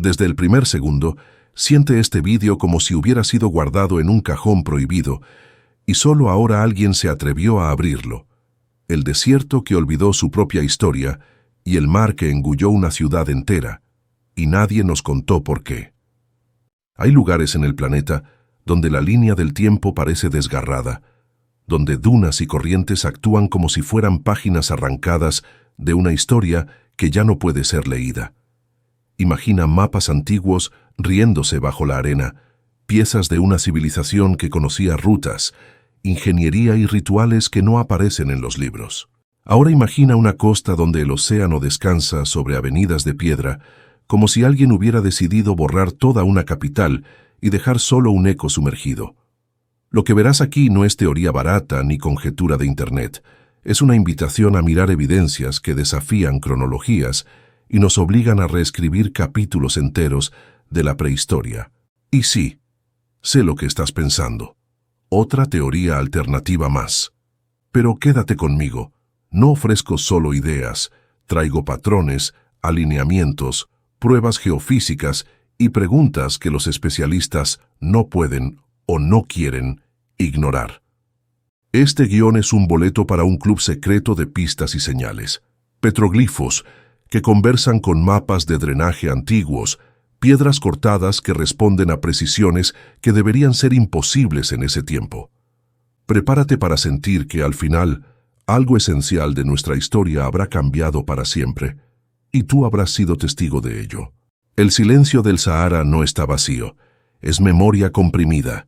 Desde el primer segundo, siente este vídeo como si hubiera sido guardado en un cajón prohibido, y solo ahora alguien se atrevió a abrirlo. El desierto que olvidó su propia historia y el mar que engulló una ciudad entera, y nadie nos contó por qué. Hay lugares en el planeta donde la línea del tiempo parece desgarrada, donde dunas y corrientes actúan como si fueran páginas arrancadas de una historia que ya no puede ser leída. Imagina mapas antiguos riéndose bajo la arena, piezas de una civilización que conocía rutas, ingeniería y rituales que no aparecen en los libros. Ahora imagina una costa donde el océano descansa sobre avenidas de piedra, como si alguien hubiera decidido borrar toda una capital y dejar solo un eco sumergido. Lo que verás aquí no es teoría barata ni conjetura de Internet. Es una invitación a mirar evidencias que desafían cronologías y nos obligan a reescribir capítulos enteros de la prehistoria. Y sí, sé lo que estás pensando. Otra teoría alternativa más. Pero quédate conmigo. No ofrezco solo ideas, traigo patrones, alineamientos, pruebas geofísicas y preguntas que los especialistas no pueden o no quieren ignorar. Este guión es un boleto para un club secreto de pistas y señales, petroglifos que conversan con mapas de drenaje antiguos, piedras cortadas que responden a precisiones que deberían ser imposibles en ese tiempo. Prepárate para sentir que al final algo esencial de nuestra historia habrá cambiado para siempre, y tú habrás sido testigo de ello. El silencio del Sahara no está vacío, es memoria comprimida.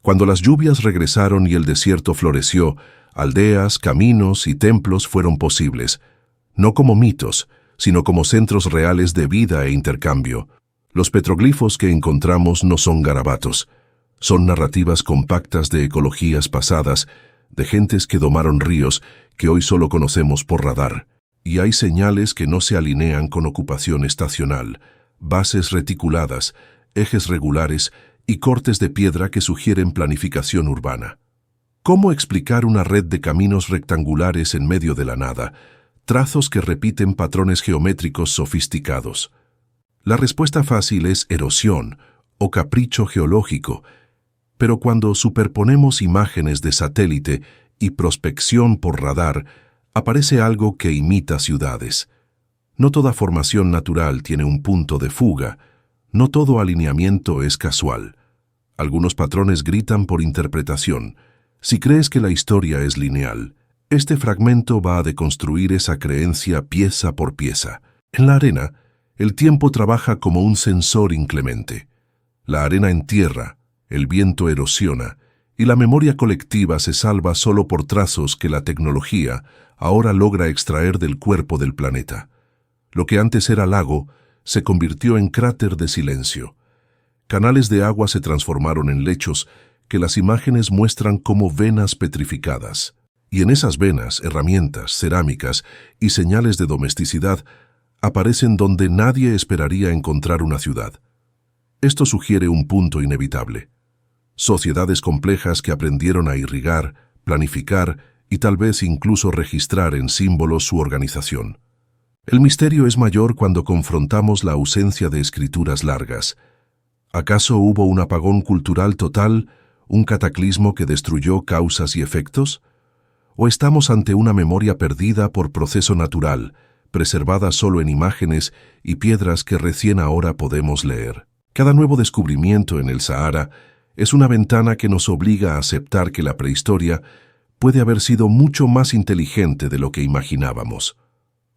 Cuando las lluvias regresaron y el desierto floreció, aldeas, caminos y templos fueron posibles, no como mitos, sino como centros reales de vida e intercambio. Los petroglifos que encontramos no son garabatos, son narrativas compactas de ecologías pasadas, de gentes que domaron ríos que hoy solo conocemos por radar. Y hay señales que no se alinean con ocupación estacional, bases reticuladas, ejes regulares y cortes de piedra que sugieren planificación urbana. ¿Cómo explicar una red de caminos rectangulares en medio de la nada, trazos que repiten patrones geométricos sofisticados? La respuesta fácil es erosión o capricho geológico, pero cuando superponemos imágenes de satélite y prospección por radar, aparece algo que imita ciudades. No toda formación natural tiene un punto de fuga, no todo alineamiento es casual. Algunos patrones gritan por interpretación. Si crees que la historia es lineal, este fragmento va a deconstruir esa creencia pieza por pieza. En la arena, el tiempo trabaja como un sensor inclemente. La arena entierra, el viento erosiona, y la memoria colectiva se salva solo por trazos que la tecnología ahora logra extraer del cuerpo del planeta. Lo que antes era lago se convirtió en cráter de silencio. Canales de agua se transformaron en lechos que las imágenes muestran como venas petrificadas. Y en esas venas, herramientas, cerámicas y señales de domesticidad aparecen donde nadie esperaría encontrar una ciudad. Esto sugiere un punto inevitable. Sociedades complejas que aprendieron a irrigar, planificar y tal vez incluso registrar en símbolos su organización. El misterio es mayor cuando confrontamos la ausencia de escrituras largas. ¿Acaso hubo un apagón cultural total, un cataclismo que destruyó causas y efectos? ¿O estamos ante una memoria perdida por proceso natural, preservada solo en imágenes y piedras que recién ahora podemos leer? Cada nuevo descubrimiento en el Sahara es una ventana que nos obliga a aceptar que la prehistoria puede haber sido mucho más inteligente de lo que imaginábamos.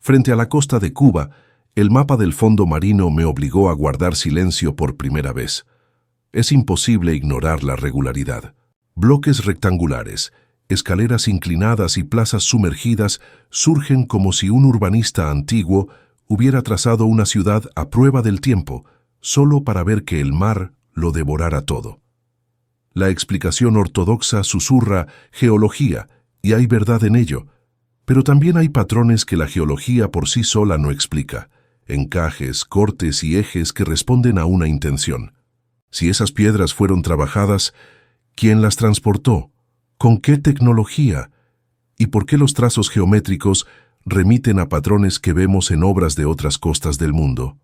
Frente a la costa de Cuba, el mapa del fondo marino me obligó a guardar silencio por primera vez. Es imposible ignorar la regularidad. Bloques rectangulares, escaleras inclinadas y plazas sumergidas surgen como si un urbanista antiguo hubiera trazado una ciudad a prueba del tiempo, solo para ver que el mar lo devorara todo. La explicación ortodoxa susurra geología, y hay verdad en ello, pero también hay patrones que la geología por sí sola no explica, encajes, cortes y ejes que responden a una intención. Si esas piedras fueron trabajadas, ¿quién las transportó? ¿Con qué tecnología? ¿Y por qué los trazos geométricos remiten a patrones que vemos en obras de otras costas del mundo?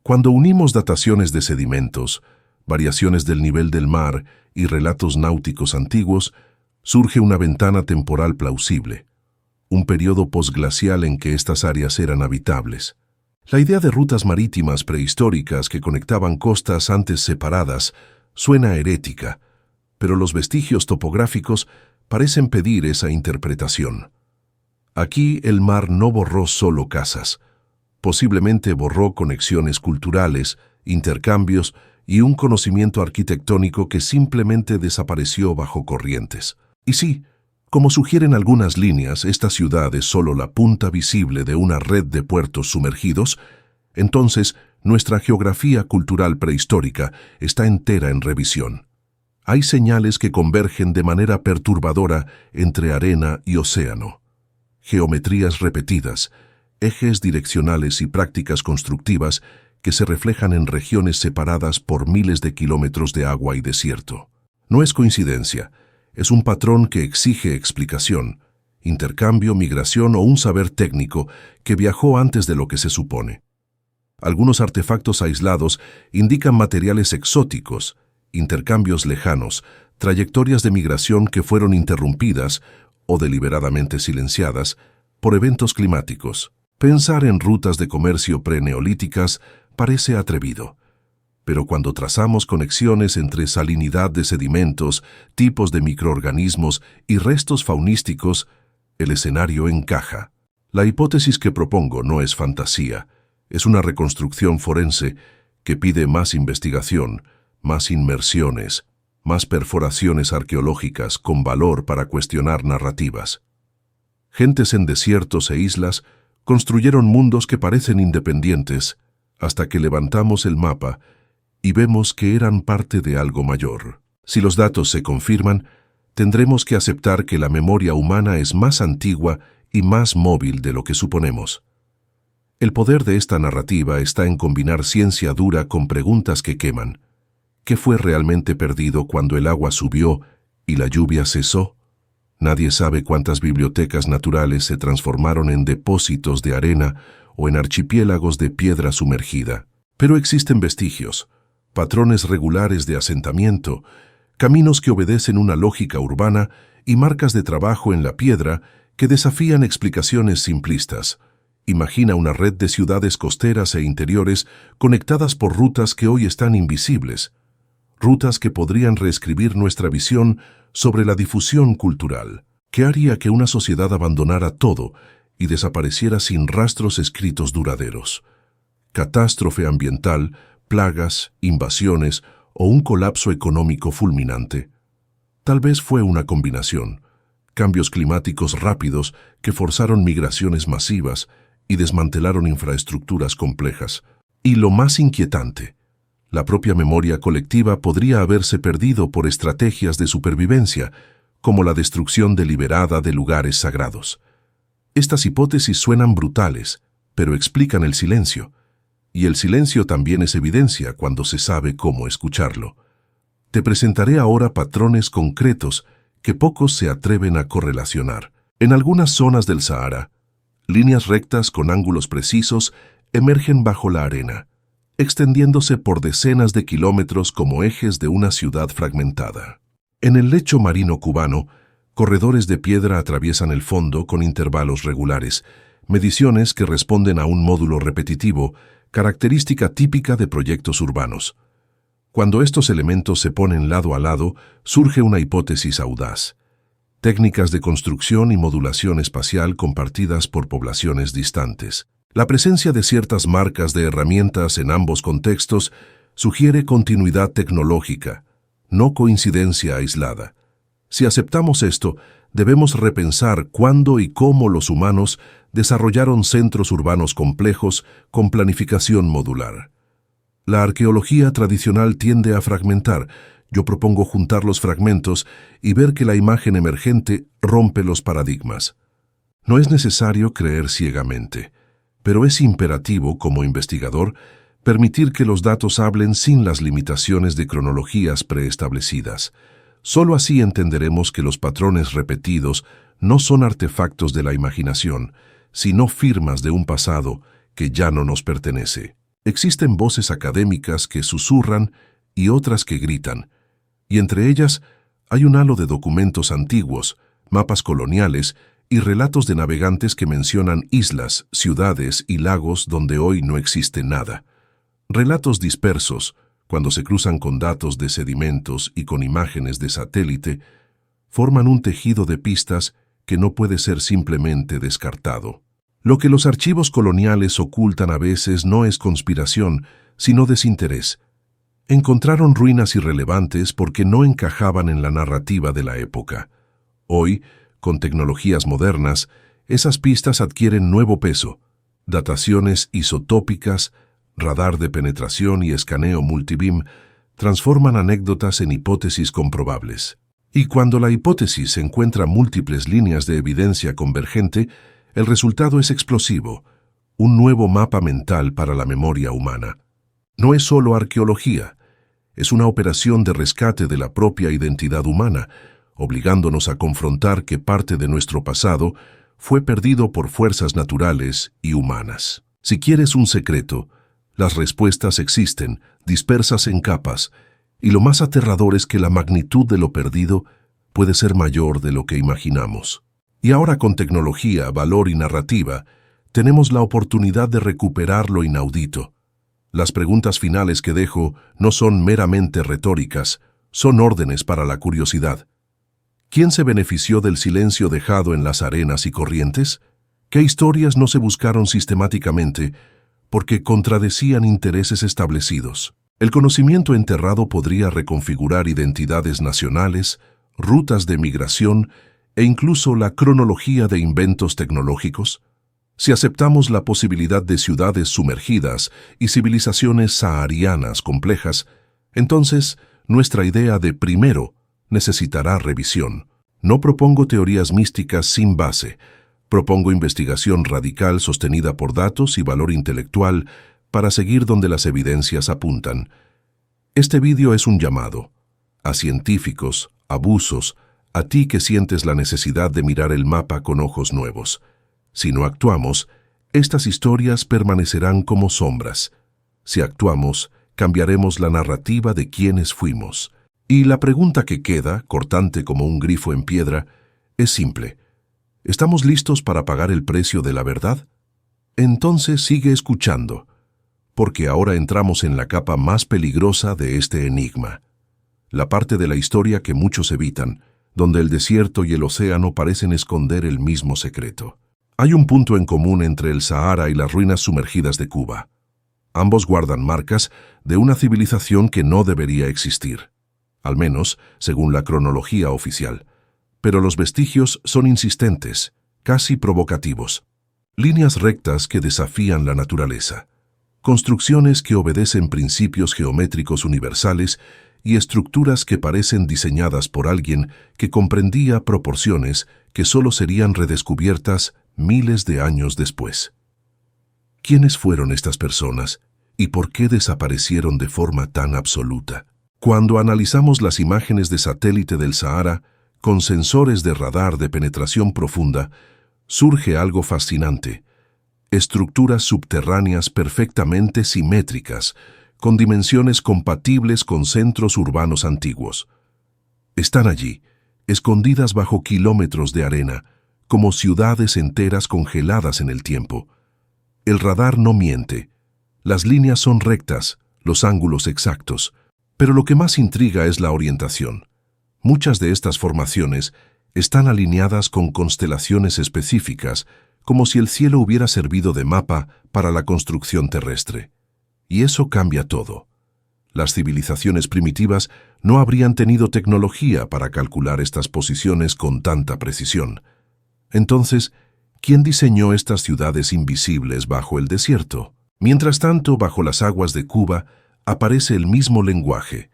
Cuando unimos dataciones de sedimentos, variaciones del nivel del mar y relatos náuticos antiguos, surge una ventana temporal plausible, un periodo posglacial en que estas áreas eran habitables. La idea de rutas marítimas prehistóricas que conectaban costas antes separadas suena herética, pero los vestigios topográficos parecen pedir esa interpretación. Aquí el mar no borró solo casas, posiblemente borró conexiones culturales, intercambios y un conocimiento arquitectónico que simplemente desapareció bajo corrientes. Y sí, como sugieren algunas líneas, esta ciudad es solo la punta visible de una red de puertos sumergidos, entonces nuestra geografía cultural prehistórica está entera en revisión. Hay señales que convergen de manera perturbadora entre arena y océano. Geometrías repetidas, ejes direccionales y prácticas constructivas que se reflejan en regiones separadas por miles de kilómetros de agua y desierto. No es coincidencia, es un patrón que exige explicación, intercambio, migración o un saber técnico que viajó antes de lo que se supone. Algunos artefactos aislados indican materiales exóticos, intercambios lejanos, trayectorias de migración que fueron interrumpidas o deliberadamente silenciadas por eventos climáticos. Pensar en rutas de comercio preneolíticas parece atrevido, pero cuando trazamos conexiones entre salinidad de sedimentos, tipos de microorganismos y restos faunísticos, el escenario encaja. La hipótesis que propongo no es fantasía, es una reconstrucción forense que pide más investigación, más inmersiones, más perforaciones arqueológicas con valor para cuestionar narrativas. Gentes en desiertos e islas construyeron mundos que parecen independientes hasta que levantamos el mapa y vemos que eran parte de algo mayor. Si los datos se confirman, tendremos que aceptar que la memoria humana es más antigua y más móvil de lo que suponemos. El poder de esta narrativa está en combinar ciencia dura con preguntas que queman. ¿Qué fue realmente perdido cuando el agua subió y la lluvia cesó? Nadie sabe cuántas bibliotecas naturales se transformaron en depósitos de arena o en archipiélagos de piedra sumergida. Pero existen vestigios, patrones regulares de asentamiento, caminos que obedecen una lógica urbana y marcas de trabajo en la piedra que desafían explicaciones simplistas. Imagina una red de ciudades costeras e interiores conectadas por rutas que hoy están invisibles, rutas que podrían reescribir nuestra visión sobre la difusión cultural. ¿Qué haría que una sociedad abandonara todo y desapareciera sin rastros escritos duraderos? Catástrofe ambiental, plagas, invasiones o un colapso económico fulminante. Tal vez fue una combinación. Cambios climáticos rápidos que forzaron migraciones masivas y desmantelaron infraestructuras complejas. Y lo más inquietante, la propia memoria colectiva podría haberse perdido por estrategias de supervivencia, como la destrucción deliberada de lugares sagrados. Estas hipótesis suenan brutales, pero explican el silencio. Y el silencio también es evidencia cuando se sabe cómo escucharlo. Te presentaré ahora patrones concretos que pocos se atreven a correlacionar. En algunas zonas del Sahara, líneas rectas con ángulos precisos emergen bajo la arena, extendiéndose por decenas de kilómetros como ejes de una ciudad fragmentada. En el lecho marino cubano, corredores de piedra atraviesan el fondo con intervalos regulares, mediciones que responden a un módulo repetitivo, característica típica de proyectos urbanos. Cuando estos elementos se ponen lado a lado, surge una hipótesis audaz. Técnicas de construcción y modulación espacial compartidas por poblaciones distantes. La presencia de ciertas marcas de herramientas en ambos contextos sugiere continuidad tecnológica, no coincidencia aislada. Si aceptamos esto, debemos repensar cuándo y cómo los humanos desarrollaron centros urbanos complejos con planificación modular. La arqueología tradicional tiende a fragmentar. Yo propongo juntar los fragmentos y ver que la imagen emergente rompe los paradigmas. No es necesario creer ciegamente, pero es imperativo, como investigador, permitir que los datos hablen sin las limitaciones de cronologías preestablecidas. Solo así entenderemos que los patrones repetidos no son artefactos de la imaginación, sino firmas de un pasado que ya no nos pertenece. Existen voces académicas que susurran y otras que gritan, y entre ellas hay un halo de documentos antiguos, mapas coloniales y relatos de navegantes que mencionan islas, ciudades y lagos donde hoy no existe nada. Relatos dispersos, cuando se cruzan con datos de sedimentos y con imágenes de satélite, forman un tejido de pistas que no puede ser simplemente descartado. Lo que los archivos coloniales ocultan a veces no es conspiración, sino desinterés. Encontraron ruinas irrelevantes porque no encajaban en la narrativa de la época. Hoy, con tecnologías modernas, esas pistas adquieren nuevo peso. Dataciones isotópicas, radar de penetración y escaneo multibeam transforman anécdotas en hipótesis comprobables. Y cuando la hipótesis encuentra múltiples líneas de evidencia convergente, el resultado es explosivo, un nuevo mapa mental para la memoria humana. No es solo arqueología, es una operación de rescate de la propia identidad humana, obligándonos a confrontar que parte de nuestro pasado fue perdido por fuerzas naturales y humanas. Si quieres un secreto, las respuestas existen, dispersas en capas, y lo más aterrador es que la magnitud de lo perdido puede ser mayor de lo que imaginamos. Y ahora con tecnología, valor y narrativa, tenemos la oportunidad de recuperar lo inaudito. Las preguntas finales que dejo no son meramente retóricas, son órdenes para la curiosidad. ¿Quién se benefició del silencio dejado en las arenas y corrientes? ¿Qué historias no se buscaron sistemáticamente porque contradecían intereses establecidos? El conocimiento enterrado podría reconfigurar identidades nacionales, rutas de migración e incluso la cronología de inventos tecnológicos. Si aceptamos la posibilidad de ciudades sumergidas y civilizaciones saharianas complejas, entonces nuestra idea de primero necesitará revisión. No propongo teorías místicas sin base, propongo investigación radical sostenida por datos y valor intelectual para seguir donde las evidencias apuntan. Este vídeo es un llamado a científicos, abusos, a ti que sientes la necesidad de mirar el mapa con ojos nuevos. Si no actuamos, estas historias permanecerán como sombras. Si actuamos, cambiaremos la narrativa de quiénes fuimos. Y la pregunta que queda, cortante como un grifo en piedra, es simple. ¿Estamos listos para pagar el precio de la verdad? Entonces sigue escuchando, porque ahora entramos en la capa más peligrosa de este enigma. La parte de la historia que muchos evitan, donde el desierto y el océano parecen esconder el mismo secreto. Hay un punto en común entre el Sahara y las ruinas sumergidas de Cuba. Ambos guardan marcas de una civilización que no debería existir, al menos según la cronología oficial. Pero los vestigios son insistentes, casi provocativos. Líneas rectas que desafían la naturaleza. Construcciones que obedecen principios geométricos universales y estructuras que parecen diseñadas por alguien que comprendía proporciones que solo serían redescubiertas miles de años después. ¿Quiénes fueron estas personas y por qué desaparecieron de forma tan absoluta? Cuando analizamos las imágenes de satélite del Sahara con sensores de radar de penetración profunda, surge algo fascinante. Estructuras subterráneas perfectamente simétricas, con dimensiones compatibles con centros urbanos antiguos. Están allí, escondidas bajo kilómetros de arena, como ciudades enteras congeladas en el tiempo. El radar no miente. Las líneas son rectas, los ángulos exactos. Pero lo que más intriga es la orientación. Muchas de estas formaciones están alineadas con constelaciones específicas, como si el cielo hubiera servido de mapa para la construcción terrestre. Y eso cambia todo. Las civilizaciones primitivas no habrían tenido tecnología para calcular estas posiciones con tanta precisión. Entonces, ¿quién diseñó estas ciudades invisibles bajo el desierto? Mientras tanto, bajo las aguas de Cuba, aparece el mismo lenguaje.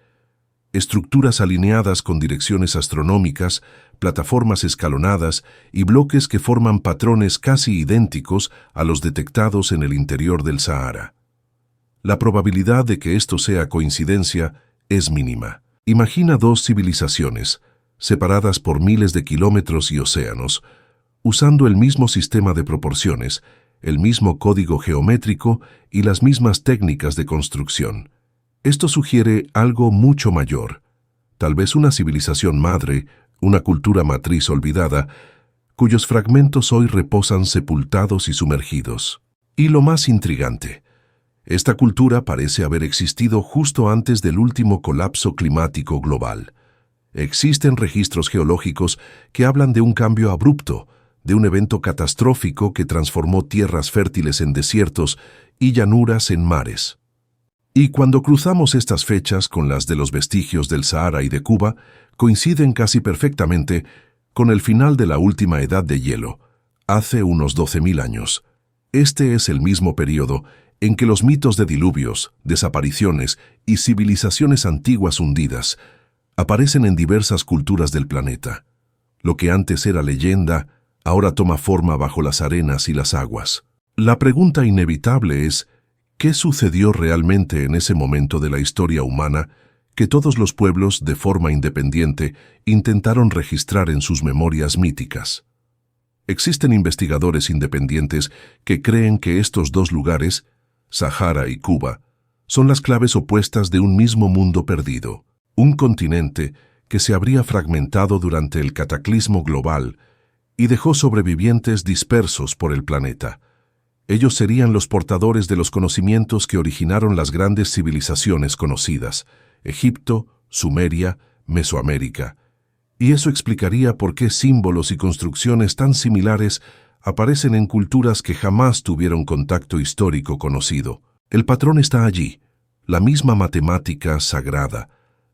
Estructuras alineadas con direcciones astronómicas, plataformas escalonadas y bloques que forman patrones casi idénticos a los detectados en el interior del Sahara. La probabilidad de que esto sea coincidencia es mínima. Imagina dos civilizaciones, separadas por miles de kilómetros y océanos, usando el mismo sistema de proporciones, el mismo código geométrico y las mismas técnicas de construcción. Esto sugiere algo mucho mayor, tal vez una civilización madre, una cultura matriz olvidada, cuyos fragmentos hoy reposan sepultados y sumergidos. Y lo más intrigante, esta cultura parece haber existido justo antes del último colapso climático global. Existen registros geológicos que hablan de un cambio abrupto, de un evento catastrófico que transformó tierras fértiles en desiertos y llanuras en mares. Y cuando cruzamos estas fechas con las de los vestigios del Sahara y de Cuba, coinciden casi perfectamente con el final de la última edad de hielo, hace unos 12.000 años. Este es el mismo período en que los mitos de diluvios, desapariciones y civilizaciones antiguas hundidas aparecen en diversas culturas del planeta. Lo que antes era leyenda, ahora toma forma bajo las arenas y las aguas. La pregunta inevitable es, ¿qué sucedió realmente en ese momento de la historia humana que todos los pueblos, de forma independiente, intentaron registrar en sus memorias míticas? Existen investigadores independientes que creen que estos dos lugares, Sahara y Cuba, son las claves opuestas de un mismo mundo perdido, un continente que se habría fragmentado durante el cataclismo global y dejó sobrevivientes dispersos por el planeta. Ellos serían los portadores de los conocimientos que originaron las grandes civilizaciones conocidas, Egipto, Sumeria, Mesoamérica. Y eso explicaría por qué símbolos y construcciones tan similares aparecen en culturas que jamás tuvieron contacto histórico conocido. El patrón está allí, la misma matemática sagrada,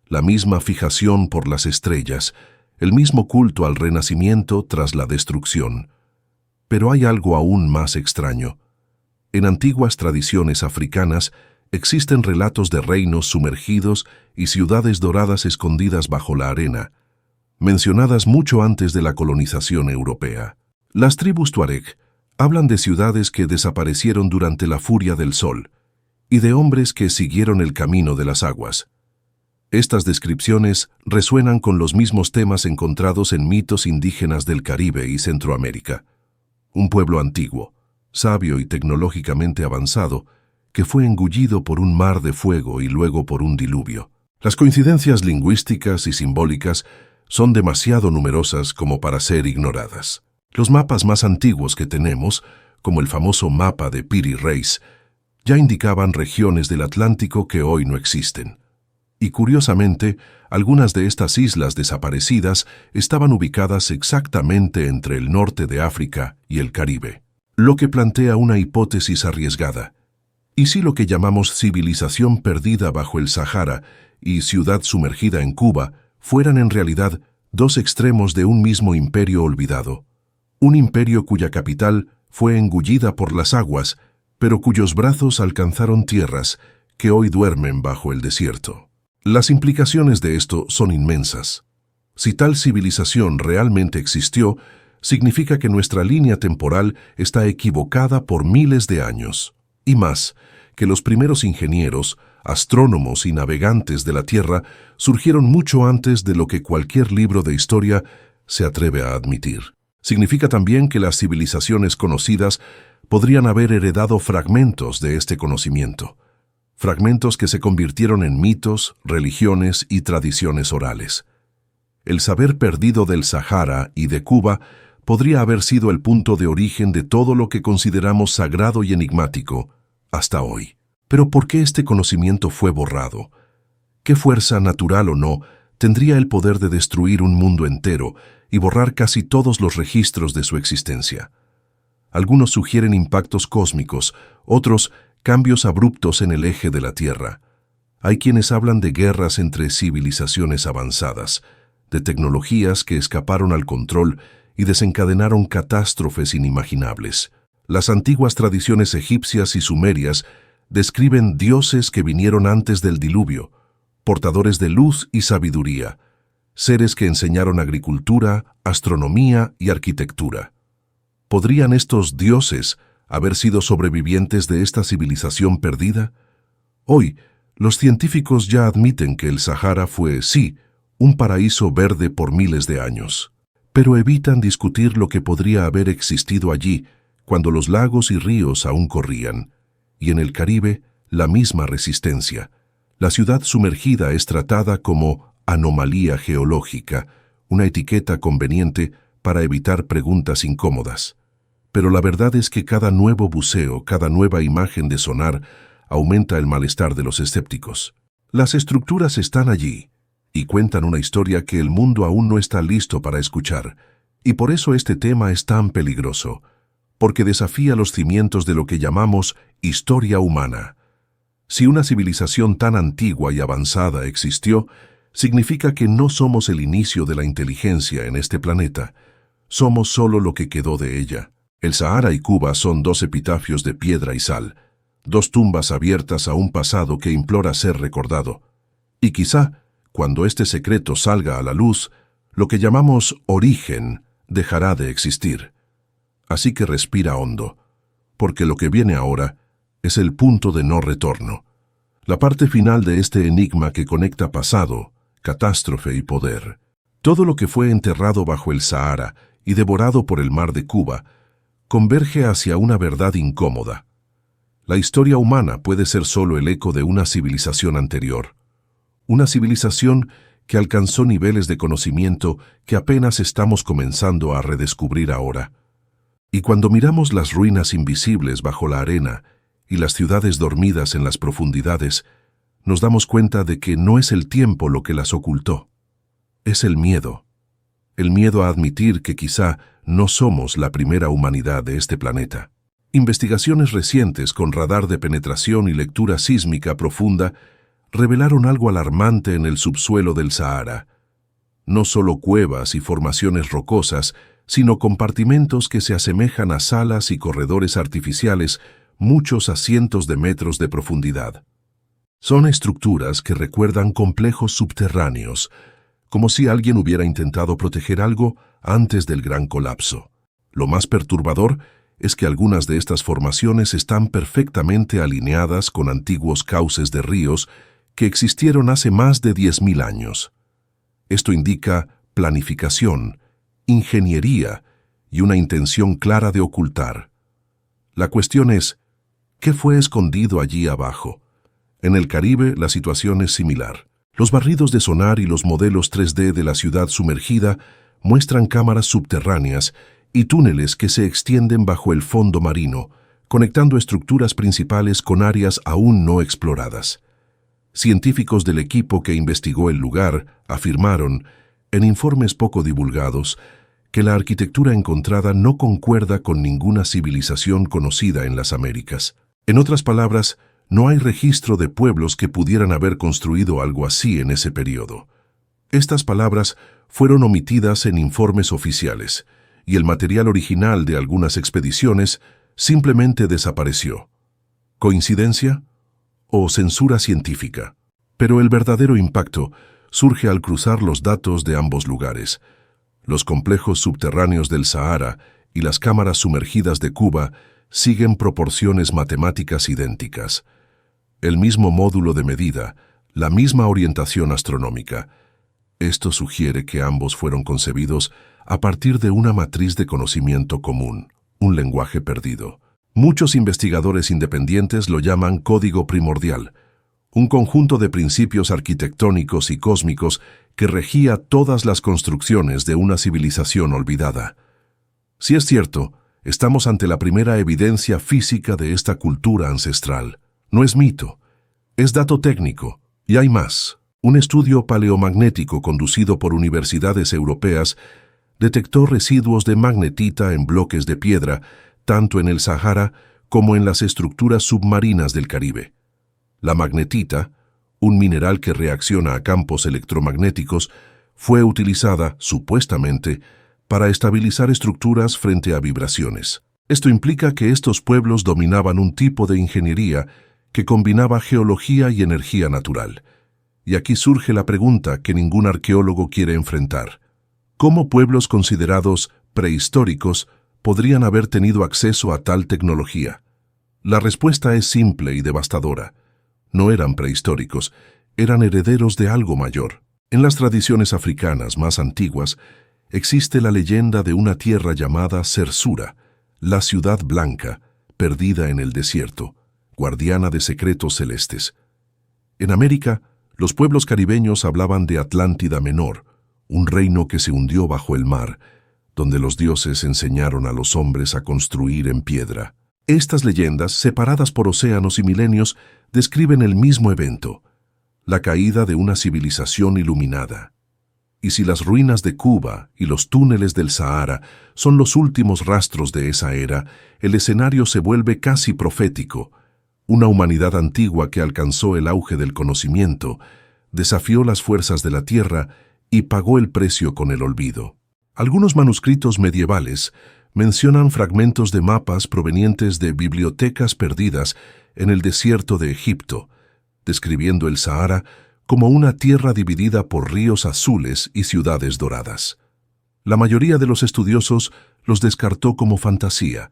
la misma fijación por las estrellas, el mismo culto al renacimiento tras la destrucción. Pero hay algo aún más extraño. En antiguas tradiciones africanas existen relatos de reinos sumergidos y ciudades doradas escondidas bajo la arena, mencionadas mucho antes de la colonización europea. Las tribus tuareg hablan de ciudades que desaparecieron durante la furia del sol y de hombres que siguieron el camino de las aguas. Estas descripciones resuenan con los mismos temas encontrados en mitos indígenas del Caribe y Centroamérica. Un pueblo antiguo, sabio y tecnológicamente avanzado, que fue engullido por un mar de fuego y luego por un diluvio. Las coincidencias lingüísticas y simbólicas son demasiado numerosas como para ser ignoradas. Los mapas más antiguos que tenemos, como el famoso mapa de Piri Reis, ya indicaban regiones del Atlántico que hoy no existen. Y curiosamente, algunas de estas islas desaparecidas estaban ubicadas exactamente entre el norte de África y el Caribe, lo que plantea una hipótesis arriesgada. ¿Y si lo que llamamos civilización perdida bajo el Sahara y ciudad sumergida en Cuba fueran en realidad dos extremos de un mismo imperio olvidado? Un imperio cuya capital fue engullida por las aguas, pero cuyos brazos alcanzaron tierras que hoy duermen bajo el desierto. Las implicaciones de esto son inmensas. Si tal civilización realmente existió, significa que nuestra línea temporal está equivocada por miles de años. Y más, que los primeros ingenieros, astrónomos y navegantes de la Tierra surgieron mucho antes de lo que cualquier libro de historia se atreve a admitir. Significa también que las civilizaciones conocidas podrían haber heredado fragmentos de este conocimiento, fragmentos que se convirtieron en mitos, religiones y tradiciones orales. El saber perdido del Sahara y de Cuba podría haber sido el punto de origen de todo lo que consideramos sagrado y enigmático hasta hoy. Pero ¿por qué este conocimiento fue borrado? ¿Qué fuerza, natural o no, tendría el poder de destruir un mundo entero y borrar casi todos los registros de su existencia? Algunos sugieren impactos cósmicos, otros cambios abruptos en el eje de la Tierra. Hay quienes hablan de guerras entre civilizaciones avanzadas, de tecnologías que escaparon al control y desencadenaron catástrofes inimaginables. Las antiguas tradiciones egipcias y sumerias describen dioses que vinieron antes del diluvio, portadores de luz y sabiduría, seres que enseñaron agricultura, astronomía y arquitectura. ¿Podrían estos dioses haber sido sobrevivientes de esta civilización perdida? Hoy, los científicos ya admiten que el Sahara fue, sí, un paraíso verde por miles de años, pero evitan discutir lo que podría haber existido allí, cuando los lagos y ríos aún corrían, y en el Caribe la misma resistencia. La ciudad sumergida es tratada como anomalía geológica, una etiqueta conveniente para evitar preguntas incómodas. Pero la verdad es que cada nuevo buceo, cada nueva imagen de sonar, aumenta el malestar de los escépticos. Las estructuras están allí y cuentan una historia que el mundo aún no está listo para escuchar, y por eso este tema es tan peligroso, porque desafía los cimientos de lo que llamamos historia humana. Si una civilización tan antigua y avanzada existió, significa que no somos el inicio de la inteligencia en este planeta, somos solo lo que quedó de ella. El Sahara y Cuba son dos epitafios de piedra y sal, dos tumbas abiertas a un pasado que implora ser recordado. Y quizá, cuando este secreto salga a la luz, lo que llamamos origen dejará de existir. Así que respira hondo, porque lo que viene ahora es el punto de no retorno, la parte final de este enigma que conecta pasado, catástrofe y poder. Todo lo que fue enterrado bajo el Sahara y devorado por el mar de Cuba converge hacia una verdad incómoda. La historia humana puede ser solo el eco de una civilización anterior, una civilización que alcanzó niveles de conocimiento que apenas estamos comenzando a redescubrir ahora. Y cuando miramos las ruinas invisibles bajo la arena y las ciudades dormidas en las profundidades, nos damos cuenta de que no es el tiempo lo que las ocultó, es el miedo a admitir que quizá no somos la primera humanidad de este planeta. Investigaciones recientes con radar de penetración y lectura sísmica profunda revelaron algo alarmante en el subsuelo del Sahara. No solo cuevas y formaciones rocosas, sino compartimentos que se asemejan a salas y corredores artificiales, muchos a cientos de metros de profundidad. Son estructuras que recuerdan complejos subterráneos, como si alguien hubiera intentado proteger algo antes del gran colapso. Lo más perturbador es que algunas de estas formaciones están perfectamente alineadas con antiguos cauces de ríos que existieron hace más de 10.000 años. Esto indica planificación, ingeniería y una intención clara de ocultar. La cuestión es, ¿qué fue escondido allí abajo? En el Caribe la situación es similar. Los barridos de sonar y los modelos 3D de la ciudad sumergida muestran cámaras subterráneas y túneles que se extienden bajo el fondo marino, conectando estructuras principales con áreas aún no exploradas. Científicos del equipo que investigó el lugar afirmaron, en informes poco divulgados, que la arquitectura encontrada no concuerda con ninguna civilización conocida en las Américas. En otras palabras, no hay registro de pueblos que pudieran haber construido algo así en ese periodo. Estas palabras fueron omitidas en informes oficiales, y el material original de algunas expediciones simplemente desapareció. ¿Coincidencia o censura científica? Pero el verdadero impacto surge al cruzar los datos de ambos lugares. Los complejos subterráneos del Sahara y las cámaras sumergidas de Cuba siguen proporciones matemáticas idénticas. El mismo módulo de medida, la misma orientación astronómica. Esto sugiere que ambos fueron concebidos a partir de una matriz de conocimiento común, un lenguaje perdido. Muchos investigadores independientes lo llaman código primordial, un conjunto de principios arquitectónicos y cósmicos que regía todas las construcciones de una civilización olvidada. Si es cierto, estamos ante la primera evidencia física de esta cultura ancestral. No es mito, es dato técnico, y hay más. Un estudio paleomagnético conducido por universidades europeas detectó residuos de magnetita en bloques de piedra, tanto en el Sahara como en las estructuras submarinas del Caribe. La magnetita, un mineral que reacciona a campos electromagnéticos, fue utilizada, supuestamente, para estabilizar estructuras frente a vibraciones. Esto implica que estos pueblos dominaban un tipo de ingeniería que combinaba geología y energía natural. Y aquí surge la pregunta que ningún arqueólogo quiere enfrentar. ¿Cómo pueblos considerados prehistóricos podrían haber tenido acceso a tal tecnología? La respuesta es simple y devastadora. No eran prehistóricos, eran herederos de algo mayor. En las tradiciones africanas más antiguas, existe la leyenda de una tierra llamada Zersura, la ciudad blanca, perdida en el desierto, guardiana de secretos celestes. En América, los pueblos caribeños hablaban de Atlántida Menor, un reino que se hundió bajo el mar, donde los dioses enseñaron a los hombres a construir en piedra. Estas leyendas, separadas por océanos y milenios, describen el mismo evento, la caída de una civilización iluminada. Y si las ruinas de Cuba y los túneles del Sahara son los últimos rastros de esa era, el escenario se vuelve casi profético. Una humanidad antigua que alcanzó el auge del conocimiento, desafió las fuerzas de la tierra y pagó el precio con el olvido. Algunos manuscritos medievales mencionan fragmentos de mapas provenientes de bibliotecas perdidas en el desierto de Egipto, describiendo el Sahara como una tierra dividida por ríos azules y ciudades doradas. La mayoría de los estudiosos los descartó como fantasía,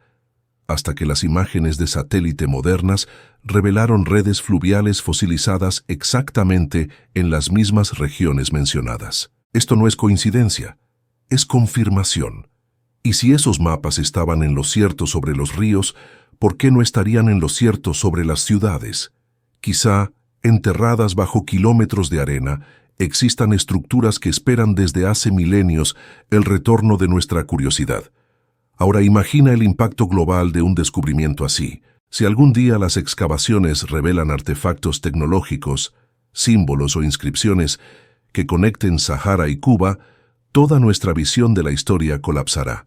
hasta que las imágenes de satélite modernas revelaron redes fluviales fosilizadas exactamente en las mismas regiones mencionadas. Esto no es coincidencia, es confirmación. Y si esos mapas estaban en lo cierto sobre los ríos, ¿por qué no estarían en lo cierto sobre las ciudades? Quizá, enterradas bajo kilómetros de arena, existan estructuras que esperan desde hace milenios el retorno de nuestra curiosidad. Ahora imagina el impacto global de un descubrimiento así. Si algún día las excavaciones revelan artefactos tecnológicos, símbolos o inscripciones que conecten Sahara y Cuba, toda nuestra visión de la historia colapsará.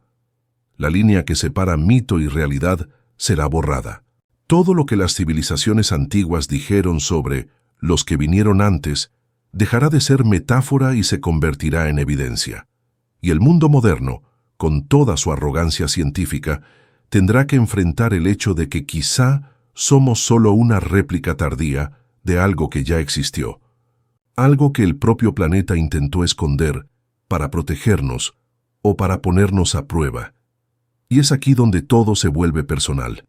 La línea que separa mito y realidad será borrada. Todo lo que las civilizaciones antiguas dijeron sobre los que vinieron antes dejará de ser metáfora y se convertirá en evidencia. Y el mundo moderno, con toda su arrogancia científica, tendrá que enfrentar el hecho de que quizá somos solo una réplica tardía de algo que ya existió, algo que el propio planeta intentó esconder para protegernos o para ponernos a prueba. Y es aquí donde todo se vuelve personal,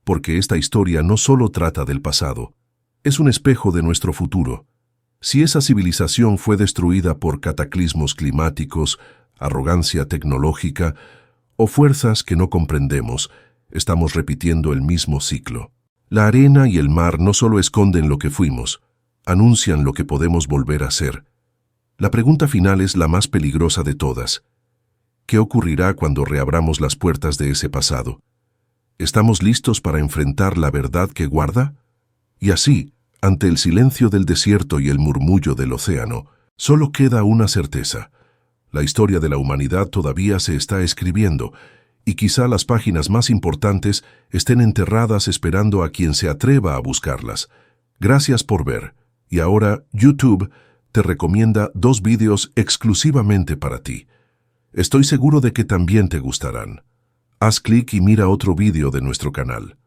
porque esta historia no solo trata del pasado, es un espejo de nuestro futuro. Si esa civilización fue destruida por cataclismos climáticos, arrogancia tecnológica o fuerzas que no comprendemos, estamos repitiendo el mismo ciclo. La arena y el mar no solo esconden lo que fuimos, anuncian lo que podemos volver a ser. La pregunta final es la más peligrosa de todas. ¿Qué ocurrirá cuando reabramos las puertas de ese pasado? ¿Estamos listos para enfrentar la verdad que guarda? Y así, ante el silencio del desierto y el murmullo del océano, solo queda una certeza. La historia de la humanidad todavía se está escribiendo, y quizá las páginas más importantes estén enterradas esperando a quien se atreva a buscarlas. Gracias por ver. Y ahora, YouTube te recomienda 2 vídeos exclusivamente para ti. Estoy seguro de que también te gustarán. Haz clic y mira otro vídeo de nuestro canal.